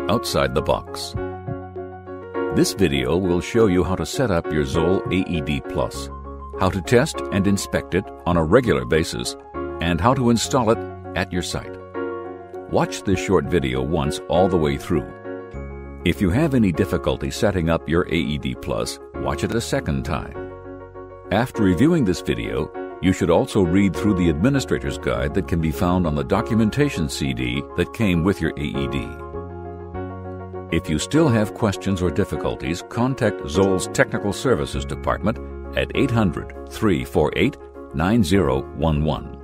Outside the Box. This video will show you how to set up your ZOLL AED Plus, how to test and inspect it on a regular basis, and how to install it at your site. Watch this short video once all the way through. If you have any difficulty setting up your AED Plus, watch it a second time. After reviewing this video, you should also read through the administrator's guide that can be found on the documentation CD that came with your AED. If you still have questions or difficulties, contact ZOLL's Technical Services Department at 800-348-9011.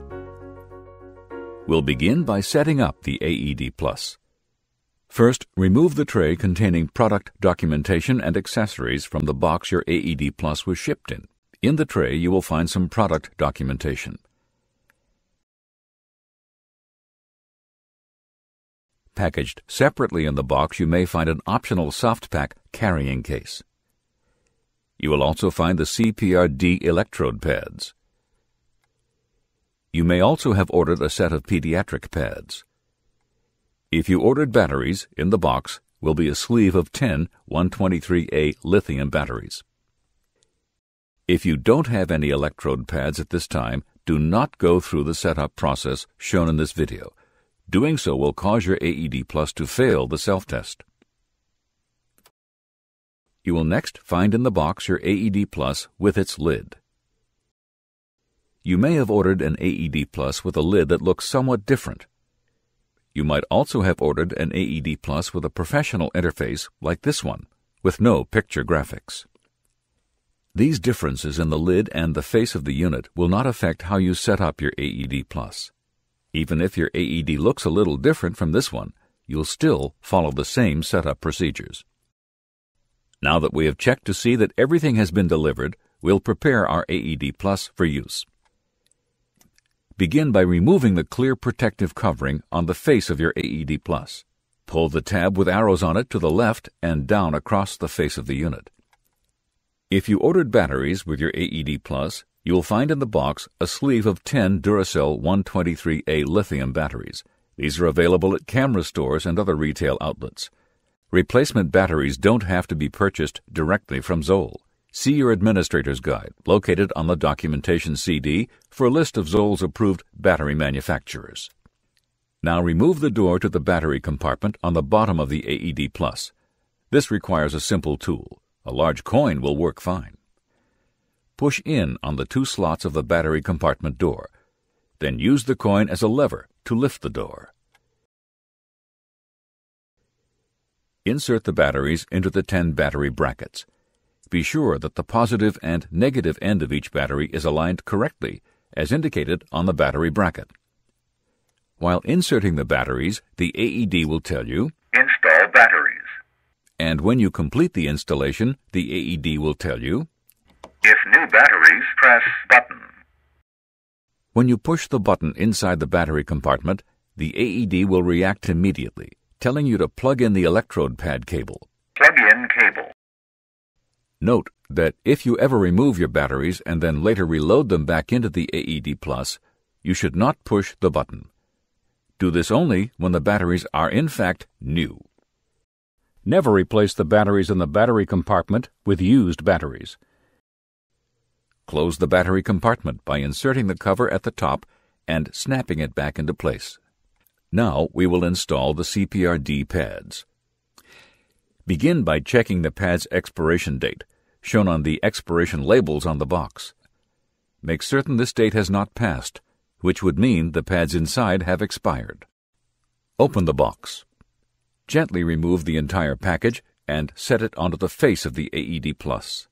We'll begin by setting up the AED Plus. First, remove the tray containing product documentation and accessories from the box your AED Plus was shipped in. In the tray, you will find some product documentation. Packaged separately in the box, you may find an optional soft-pack carrying case. You will also find the CPRD electrode pads. You may also have ordered a set of pediatric pads. If you ordered batteries, in the box will be a sleeve of 10 123A lithium batteries. If you don't have any electrode pads at this time, do not go through the setup process shown in this video. Doing so will cause your AED Plus to fail the self-test. You will next find in the box your AED Plus with its lid. You may have ordered an AED Plus with a lid that looks somewhat different. You might also have ordered an AED Plus with a professional interface like this one, with no picture graphics. These differences in the lid and the face of the unit will not affect how you set up your AED Plus. Even if your AED looks a little different from this one, you'll still follow the same setup procedures. Now that we have checked to see that everything has been delivered, we'll prepare our AED Plus for use. Begin by removing the clear protective covering on the face of your AED Plus. Pull the tab with arrows on it to the left and down across the face of the unit. If you ordered batteries with your AED Plus, you will find in the box a sleeve of 10 Duracell 123A lithium batteries. These are available at camera stores and other retail outlets. Replacement batteries don't have to be purchased directly from ZOLL. See your administrator's guide, located on the documentation CD, for a list of ZOLL's approved battery manufacturers. Now remove the door to the battery compartment on the bottom of the AED Plus. This requires a simple tool. A large coin will work fine. Push in on the two slots of the battery compartment door. Then use the coin as a lever to lift the door. Insert the batteries into the 10 battery brackets. Be sure that the positive and negative end of each battery is aligned correctly, as indicated on the battery bracket. While inserting the batteries, the AED will tell you, "Install batteries." And when you complete the installation, the AED will tell you, "If new batteries, press button." When you push the button inside the battery compartment, the AED will react immediately, telling you to plug in the electrode pad cable. Plug in cable. Note that if you ever remove your batteries and then later reload them back into the AED Plus, you should not push the button. Do this only when the batteries are in fact new. Never replace the batteries in the battery compartment with used batteries. Close the battery compartment by inserting the cover at the top and snapping it back into place. Now we will install the CPRD pads. Begin by checking the pad's expiration date, shown on the expiration labels on the box. Make certain this date has not passed, which would mean the pads inside have expired. Open the box. Gently remove the entire package and set it onto the face of the AED Plus.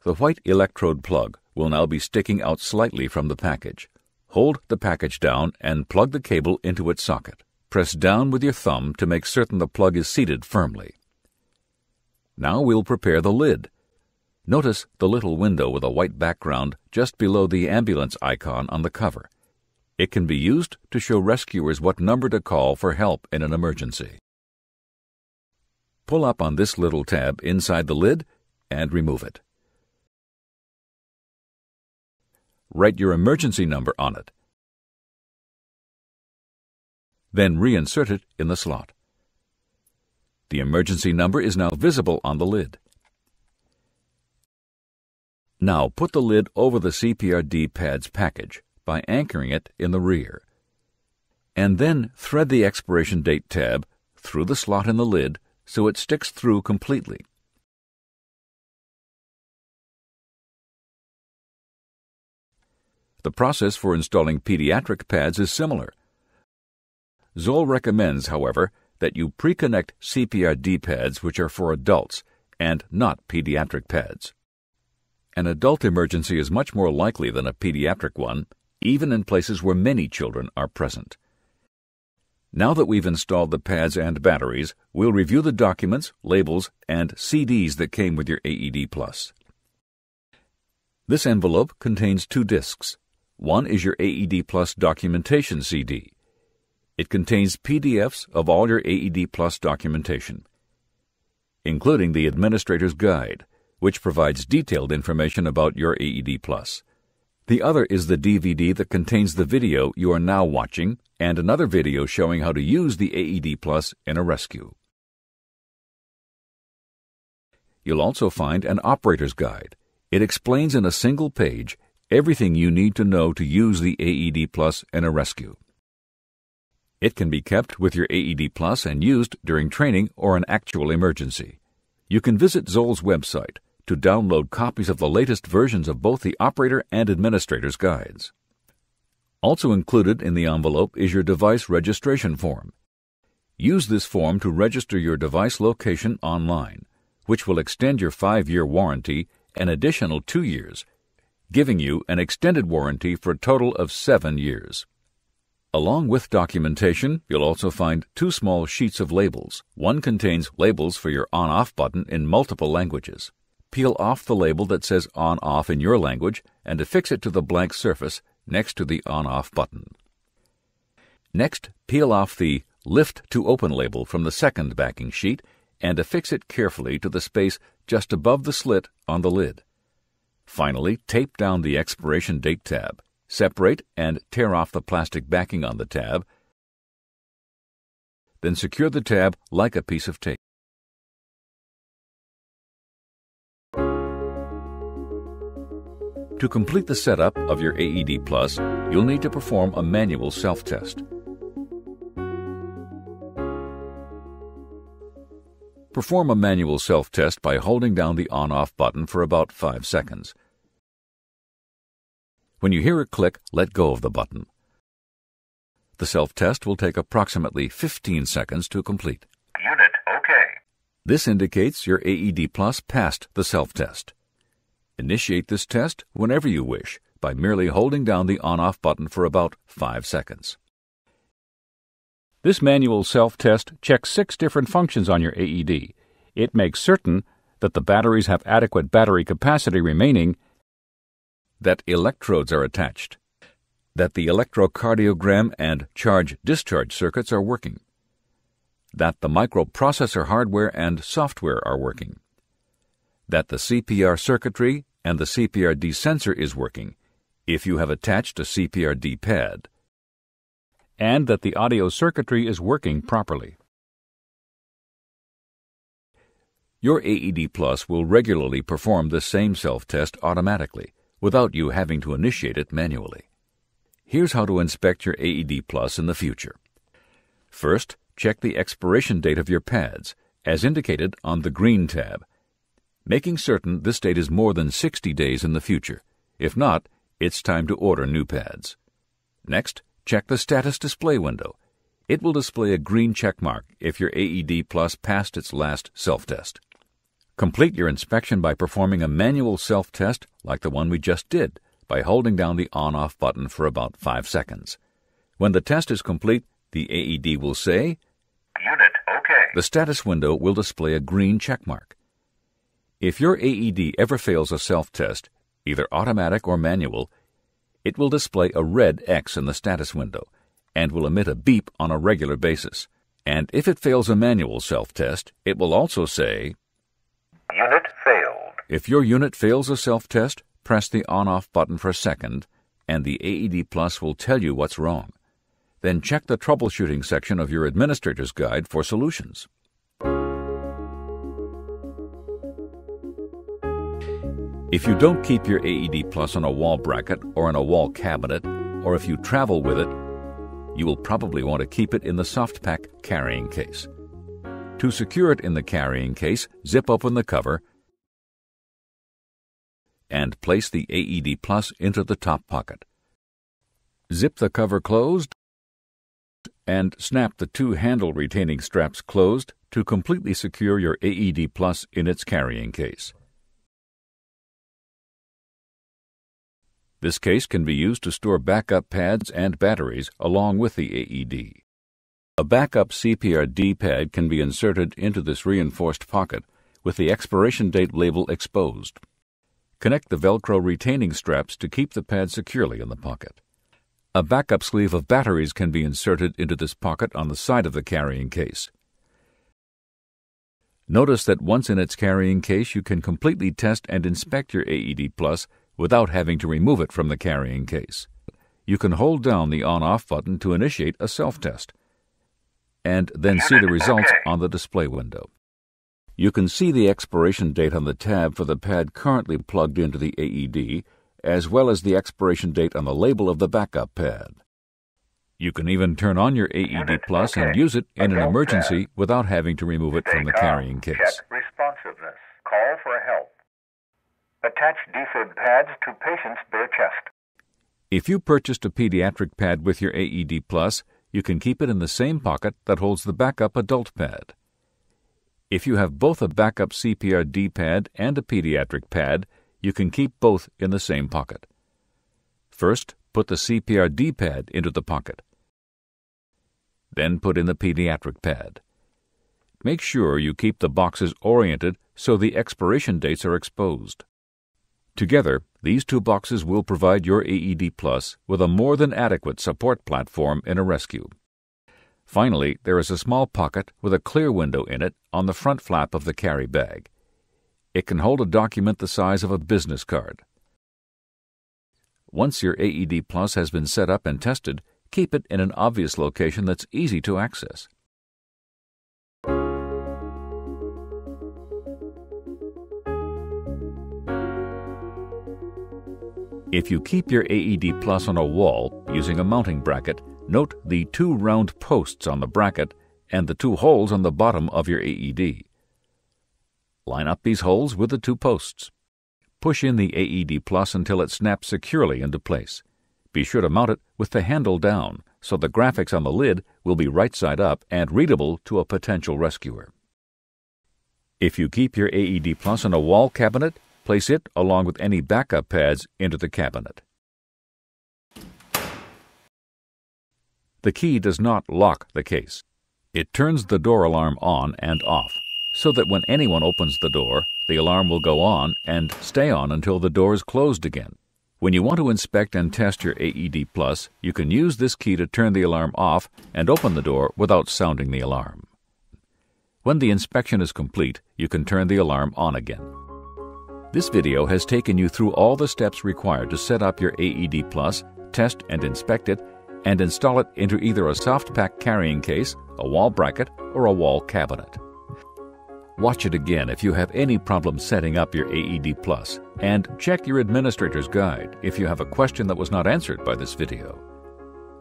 The white electrode plug will now be sticking out slightly from the package. Hold the package down and plug the cable into its socket. Press down with your thumb to make certain the plug is seated firmly. Now we'll prepare the lid. Notice the little window with a white background just below the ambulance icon on the cover. It can be used to show rescuers what number to call for help in an emergency. Pull up on this little tab inside the lid and remove it. Write your emergency number on it. then reinsert it in the slot. The emergency number is now visible on the lid. Now put the lid over the CPRD pads package by anchoring it in the rear, and then thread the expiration date tab through the slot in the lid so it sticks through completely. The process for installing pediatric pads is similar. ZOLL recommends, however, that you pre-connect CPRD pads which are for adults and not pediatric pads. An adult emergency is much more likely than a pediatric one, even in places where many children are present. Now that we've installed the pads and batteries, we'll review the documents, labels, and CDs that came with your AED Plus. This envelope contains 2 discs. One is your AED Plus documentation CD. It contains PDFs of all your AED Plus documentation, including the Administrator's Guide, which provides detailed information about your AED Plus. The other is the DVD that contains the video you are now watching and another video showing how to use the AED Plus in a rescue. You'll also find an operator's guide. It explains in a single page everything you need to know to use the AED Plus in a rescue. It can be kept with your AED Plus and used during training or an actual emergency. You can visit ZOLL's website to download copies of the latest versions of both the operator and administrator's guides. Also included in the envelope is your device registration form. Use this form to register your device location online, which will extend your 5-year warranty an additional 2 years, giving you an extended warranty for a total of 7 years. Along with documentation, you'll also find 2 small sheets of labels. One contains labels for your on-off button in multiple languages. Peel off the label that says on-off in your language and affix it to the blank surface next to the on-off button. Next, peel off the Lift to Open label from the second backing sheet and affix it carefully to the space just above the slit on the lid. Finally, tape down the expiration date tab. Separate and tear off the plastic backing on the tab. Then secure the tab like a piece of tape. To complete the setup of your AED Plus, you'll need to perform a manual self-test. Perform a manual self-test by holding down the on-off button for about 5 seconds. When you hear a click, let go of the button. The self-test will take approximately 15 seconds to complete. Unit OK. This indicates your AED Plus passed the self-test. Initiate this test whenever you wish by merely holding down the on-off button for about 5 seconds. This manual self-test checks 6 different functions on your AED. It makes certain that the batteries have adequate battery capacity remaining, that electrodes are attached, that the electrocardiogram and charge-discharge circuits are working, that the microprocessor hardware and software are working, that the CPR circuitry and the CPRD sensor is working if you have attached a CPRD pad, and that the audio circuitry is working properly. Your AED Plus will regularly perform the same self-test automatically, without you having to initiate it manually. Here's how to inspect your AED Plus in the future. First, check the expiration date of your pads, as indicated on the green tab, making certain this date is more than 60 days in the future. If not, it's time to order new pads. Next, check the status display window. It will display a green check mark if your AED Plus passed its last self-test. Complete your inspection by performing a manual self-test like the one we just did by holding down the on-off button for about 5 seconds. When the test is complete, the AED will say, Unit OK. The status window will display a green check mark. If your AED ever fails a self-test, either automatic or manual, it will display a red X in the status window and will emit a beep on a regular basis. And if it fails a manual self-test, it will also say, Unit failed. If your unit fails a self-test, press the on-off button for a second, and the AED Plus will tell you what's wrong. Then check the troubleshooting section of your administrator's guide for solutions. If you don't keep your AED Plus on a wall bracket or in a wall cabinet, or if you travel with it, you will probably want to keep it in the soft pack carrying case. To secure it in the carrying case, zip open the cover and place the AED Plus into the top pocket. Zip the cover closed and snap the two handle retaining straps closed to completely secure your AED Plus in its carrying case. This case can be used to store backup pads and batteries along with the AED. A backup CPRD pad can be inserted into this reinforced pocket with the expiration date label exposed. Connect the Velcro retaining straps to keep the pad securely in the pocket. A backup sleeve of batteries can be inserted into this pocket on the side of the carrying case. Notice that once in its carrying case, you can completely test and inspect your AED Plus without having to remove it from the carrying case. You can hold down the on-off button to initiate a self-test, and then see the results on the display window. You can see the expiration date on the tab for the pad currently plugged into the AED, as well as the expiration date on the label of the backup pad. You can even turn on your AED Plus and use it in an emergency without having to remove it from the carrying case. Check responsiveness. Call for help. Attach defib pads to patient's bare chest. If you purchased a pediatric pad with your AED Plus, you can keep it in the same pocket that holds the backup adult pad. If you have both a backup CPRD pad and a pediatric pad, you can keep both in the same pocket. First, put the CPRD pad into the pocket. Then put in the pediatric pad. Make sure you keep the boxes oriented so the expiration dates are exposed. Together, these two boxes will provide your AED Plus with a more than adequate support platform in a rescue. Finally, there is a small pocket with a clear window in it on the front flap of the carry bag. It can hold a document the size of a business card. Once your AED Plus has been set up and tested, keep it in an obvious location that's easy to access. If you keep your AED Plus on a wall using a mounting bracket, note the two round posts on the bracket and the two holes on the bottom of your AED. Line up these holes with the two posts. Push in the AED Plus until it snaps securely into place. Be sure to mount it with the handle down so the graphics on the lid will be right side up and readable to a potential rescuer. If you keep your AED Plus in a wall cabinet, place it, along with any backup pads, into the cabinet. The key does not lock the case. It turns the door alarm on and off, so that when anyone opens the door, the alarm will go on and stay on until the door is closed again. When you want to inspect and test your AED Plus, you can use this key to turn the alarm off and open the door without sounding the alarm. When the inspection is complete, you can turn the alarm on again. This video has taken you through all the steps required to set up your AED Plus, test and inspect it, and install it into either a soft pack carrying case, a wall bracket, or a wall cabinet. Watch it again if you have any problem setting up your AED Plus, and check your administrator's guide if you have a question that was not answered by this video.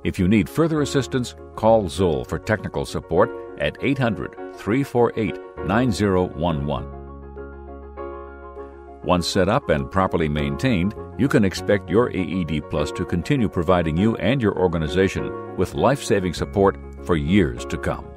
If you need further assistance, call ZOLL for technical support at 800-348-9011. Once set up and properly maintained, you can expect your AED Plus to continue providing you and your organization with life-saving support for years to come.